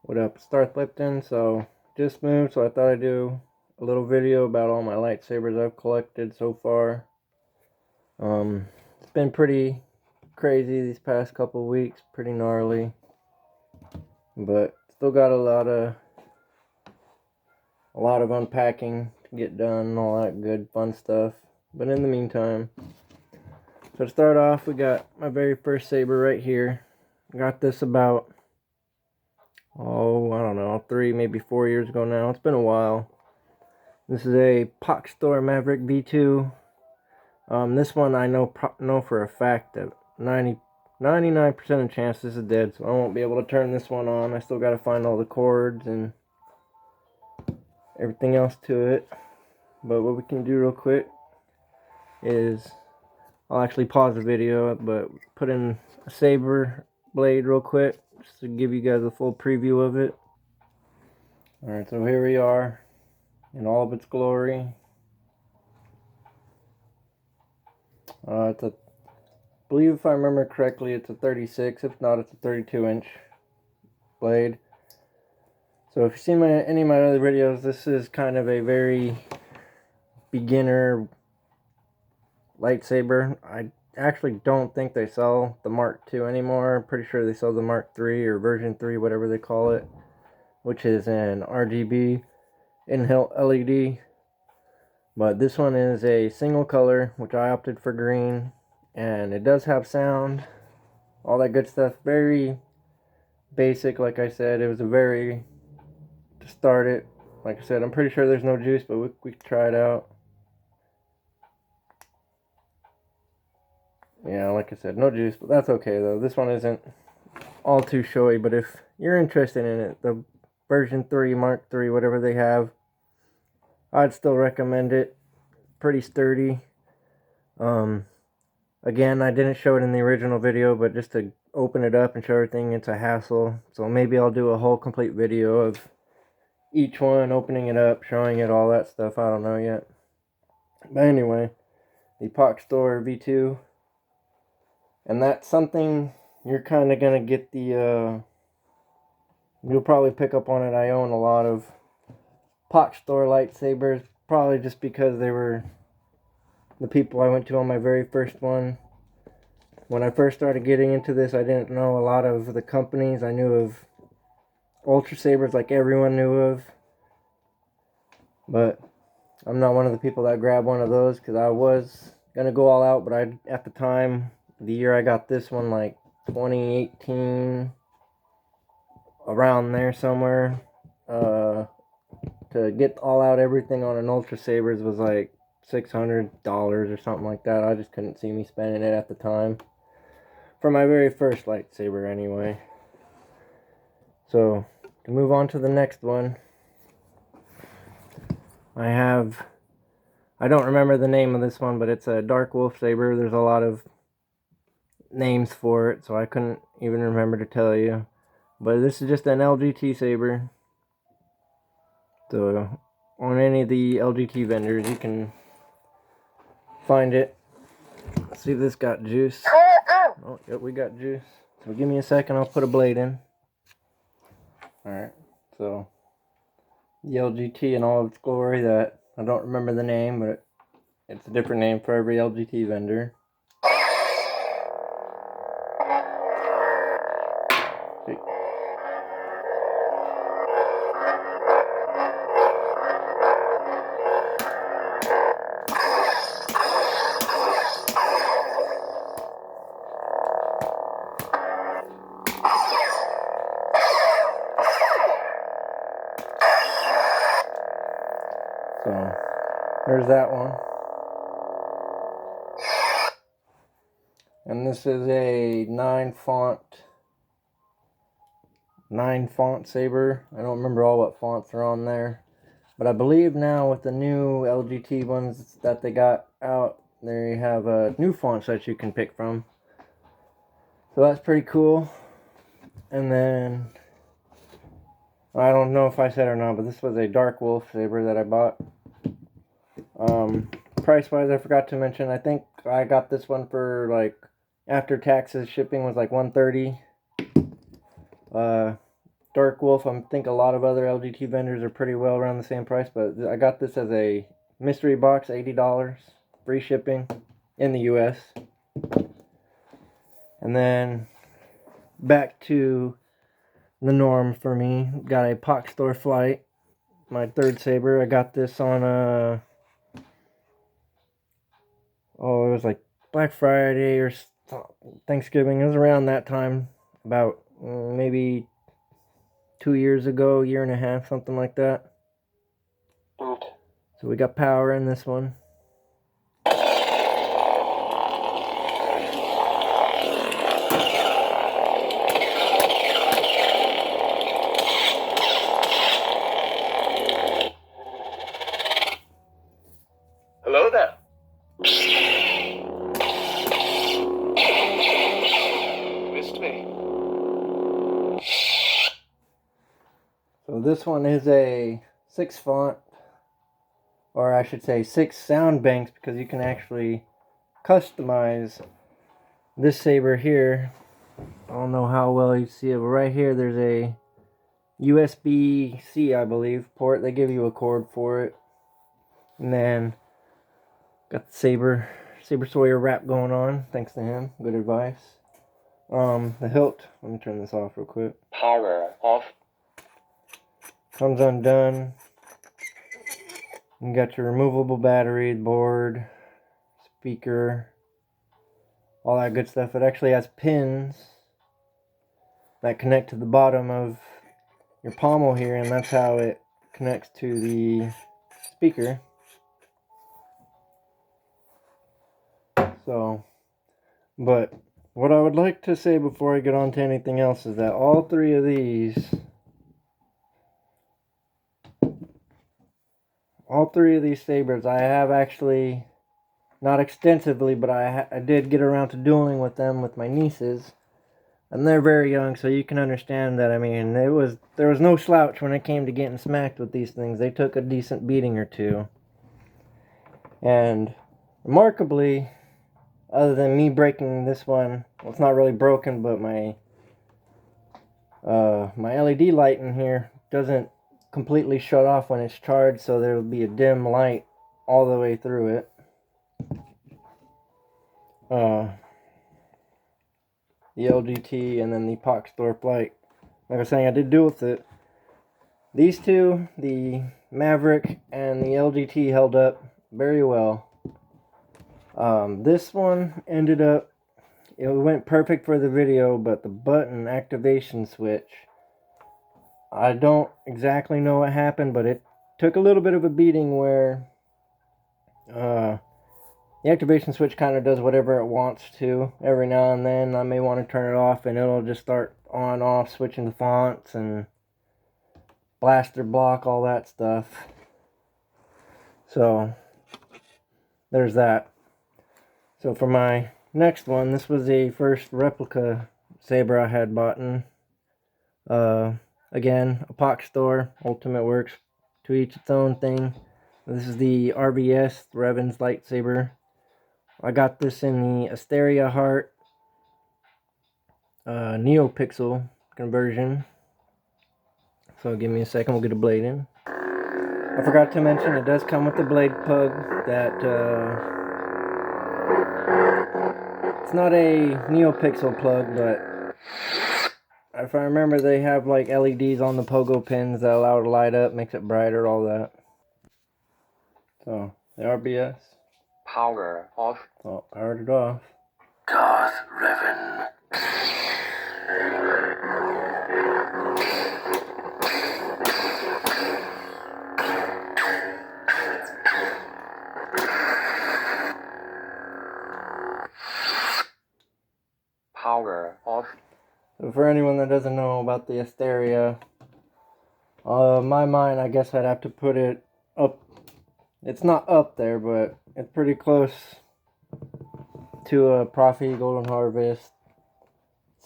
What up, Starth Lipton? So, just moved, so I thought I'd do a little video about all my lightsabers I've collected so far. It's been pretty crazy these past couple weeks, pretty gnarly, but still got a lot of unpacking to get done and all that good fun stuff. But in the meantime, so to start off, we got my very first saber right here. Got this about, I don't know, 3, maybe 4 years ago now. It's been a while. This is a Pox Store Maverick V2. This one I know for a fact that 99% of chance this is dead, so I won't be able to turn this one on. I still got to find all the cords and everything else to it. But what we can do real quick is I'll actually pause the video, but put in a saber blade real quick just to give you guys a full preview of it. Alright, so here we are in all of its glory. I believe if I remember correctly, it's a 36. If not, it's a 32-inch blade. So if you've seen any of my other videos, this is kind of a very beginner lightsaber. I actually don't think they sell the Mark II anymore. I'm pretty sure they sell the Mark III or version 3, whatever they call it, which is an RGB in-hilt LED. But this one is a single color, which I opted for green, and it does have sound, all that good stuff. Very basic, like I said. It was to start it, like I said, I'm pretty sure there's no juice, but we could try it out. Yeah, like I said, no juice, but that's okay though. This one isn't all too showy, but if you're interested in it, the version 3, Mark III, whatever they have, I'd still recommend it. Pretty sturdy. Again, I didn't show it in the original video, but just to open it up and show everything, it's a hassle. So maybe I'll do a whole complete video of each one, opening it up, showing it, all that stuff. I don't know yet. But anyway, the Pox Store V2. And that's something you're kind of going to get the, you'll probably pick up on it. I own a lot of Pox Store lightsabers, probably just because they were the people I went to on my very first one. When I first started getting into this, I didn't know a lot of the companies. I knew of Ultra Sabers like everyone knew of, but I'm not one of the people that grabbed one of those because I was going to go all out, but at the time, the year I got this one, like 2018, around there somewhere, to get all out everything on an Ultra Sabers was like $600 or something like that. I just couldn't see me spending it at the time. For my very first lightsaber anyway. So, to move on to the next one, I don't remember the name of this one, but it's a Dark Wolf saber. There's a lot of names for it, so I couldn't even remember to tell you. But this is just an LGT saber. So, on any of the LGT vendors, you can find it. Let's see if this got juice. Oh, yep, we got juice. So give me a second, I'll put a blade in. Alright, so the LGT in all of its glory, that I don't remember the name, but it's a different name for every LGT vendor. So, there's that one. And this is a 9 font saber. I don't remember all what fonts are on there. But I believe now with the new LGT ones that they got out, they have new fonts that you can pick from. So that's pretty cool. And then, I don't know if I said or not, but this was a Dark Wolf saber that I bought. Price wise, I forgot to mention, I think I got this one for like, after taxes, shipping was like $130. Dark Wolf. I think a lot of other LGT vendors are pretty well around the same price, but I got this as a mystery box, $80, free shipping in the US. And then back to the norm for me. Got a Pox Store Flight, my third saber. I got this on it was like Black Friday or Thanksgiving. It was around that time, about maybe 2 years ago, year and a half, something like that. So we got power in this one. Hello there. Missed me. So this one is a 6 font, or I should say 6 sound banks, because you can actually customize this saber here. I don't know how well you see it, but right here there's a USB-C, I believe, port. They give you a cord for it. And then got the Saber Sawyer wrap going on, thanks to him. Good advice. The hilt, let me turn this off real quick. Power off. Comes undone. You got your removable battery, board, speaker, all that good stuff. It actually has pins that connect to the bottom of your pommel here, and that's how it connects to the speaker. So, but what I would like to say before I get on to anything else is that all three of these sabers I have actually, not extensively, but I did get around to dueling with them with my nieces, and they're very young, so you can understand that. I mean, there was no slouch when it came to getting smacked with these things. They took a decent beating or two, and remarkably, other than me breaking this one, well, it's not really broken, but my LED light in here doesn't completely shut off when it's charged, so there will be a dim light all the way through it. The LGT and then the Pox Store Flight. Like I was saying, I did duel with it. These two, the Maverick and the LGT, held up very well. This one ended up, it went perfect for the video, but the button activation switch, I don't exactly know what happened, but it took a little bit of a beating where the activation switch kind of does whatever it wants to. Every now and then I may want to turn it off and it'll just start on, off, switching the fonts and blaster block, all that stuff. So there's that. So for my next one, this was a first replica saber I had bought in. Again, a Pox Store, Ultimate Works, to each its own thing. This is the RBS Revan's lightsaber. I got this in the Asteria Heart NeoPixel conversion. So give me a second, we'll get a blade in. I forgot to mention, it does come with the blade plug that it's not a NeoPixel plug, but if I remember, they have like LEDs on the pogo pins that allow it to light up, makes it brighter, all that. So, the RBS. Power off. Oh, powered it off. Darth Revan. Power off. So for anyone that doesn't know about the Asteria, my mind, I guess I'd have to put it up. It's not up there, but it's pretty close to a Prophet, Golden Harvest,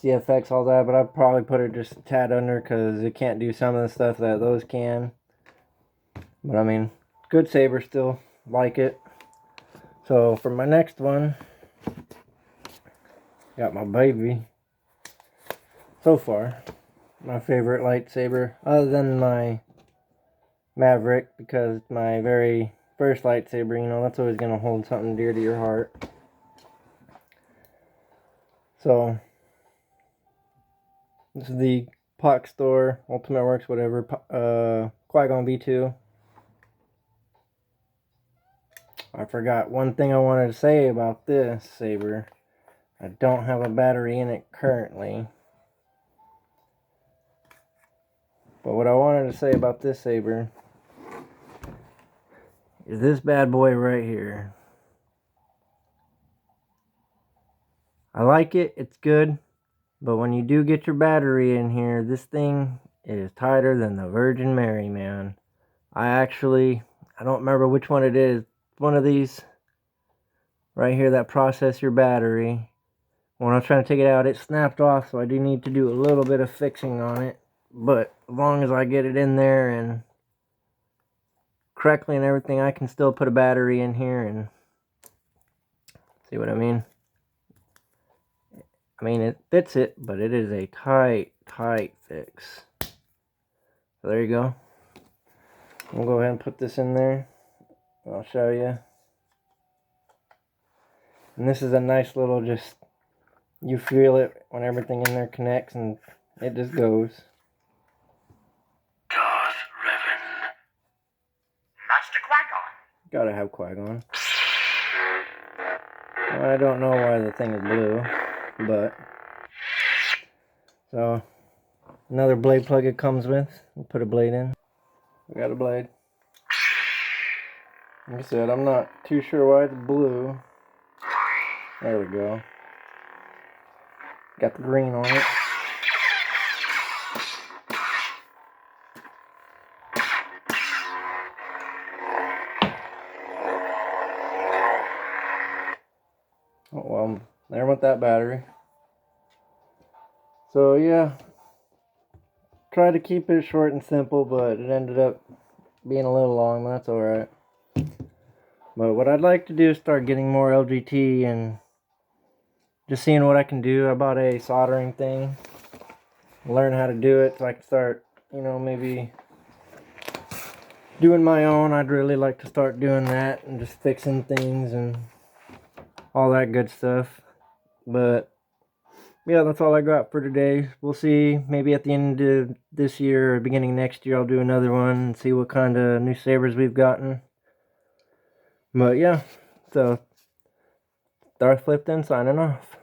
CFX, all that. But I'd probably put it just a tad under because it can't do some of the stuff that those can. But I mean, good saber still, like it. So for my next one, got my baby. So far, my favorite lightsaber, other than my Maverick, because it's my very first lightsaber. You know, that's always going to hold something dear to your heart. So, this is the Pock Store, Ultimate Works, whatever, Qui-Gon V2. I forgot one thing I wanted to say about this saber. I don't have a battery in it currently. But what I wanted to say about this saber is this bad boy right here. I like it, it's good, but when you do get your battery in here, this thing is tighter than the Virgin Mary, man. I don't remember which one it is. One of these right here that process your battery. When I was trying to take it out, it snapped off, so I do need to do a little bit of fixing on it. But as long as I get it in there and correctly and everything, I can still put a battery in here and see what I mean. I mean, it fits it, but it is a tight fix. So there you go. We'll go ahead and put this in there. I'll show you. And this is a nice little, just, you feel it when everything in there connects and it just goes. Darth Revan. Master Qui-Gon. Gotta have Qui-Gon. I don't know why the thing is blue, but... So, another blade plug it comes with. We'll put a blade in. We got a blade. Like I said, I'm not too sure why it's blue. There we go. Got the green on it. Oh, well, there went that battery. So yeah, try to keep it short and simple, but it ended up being a little long, but that's alright. But what I'd like to do is start getting more LGT and just seeing what I can do. I bought a soldering thing, learn how to do it so I can start, you know, maybe doing my own. I'd really like to start doing that and just fixing things and all that good stuff. But yeah, that's all I got for today. We'll see. Maybe at the end of this year or beginning next year, I'll do another one and see what kind of new sabers we've gotten. But yeah, so Darth Lipton signing off.